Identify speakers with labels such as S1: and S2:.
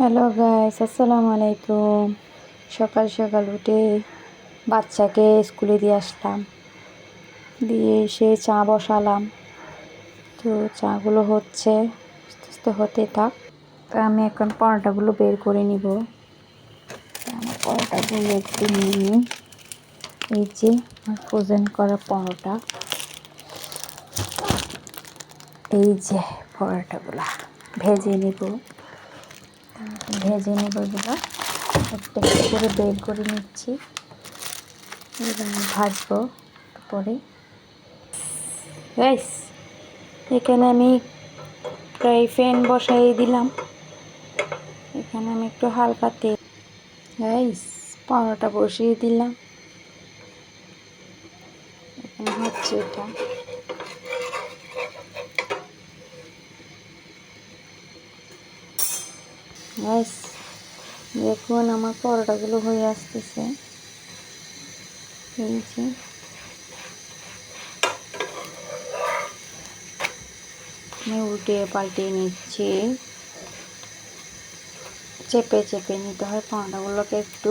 S1: Hello guys, আসসালামু আলাইকুম। সকাল সকাল উঠে বাচ্চাকে স্কুলে দিয়ে আসলাম, দিয়ে এসে চা বসালাম। তো চাগুলো হচ্ছে, আস্তে আস্তে হতে থাক। তো আমি এখন পরোটাগুলো বের করে নিব। আমার পরোটাগুলো একটু নিয়ে নিই। এই যে আমার ফ্রোজেন করা পরোটা, এই যে পরোটাগুলো ভেজে নিব। এগুলো একটা একটা করে বের করে নিচ্ছি। এবার আমি ভাজবো পরে। গাইস, এখানে আমি ফ্রাই প্যান বসাই দিলাম। এখানে আমি একটু হালকা তেল, গাইস পরোটা বসিয়ে দিলাম। এখানে হচ্ছে এটা। গাইস দেখুন আমার পরোটাগুলো হয়ে আসতেছে। এই যে আমি উল্টে পাল্টে নিচ্ছি। চেপে চেপে নিতে হয় পরোটাগুলোকে একটু।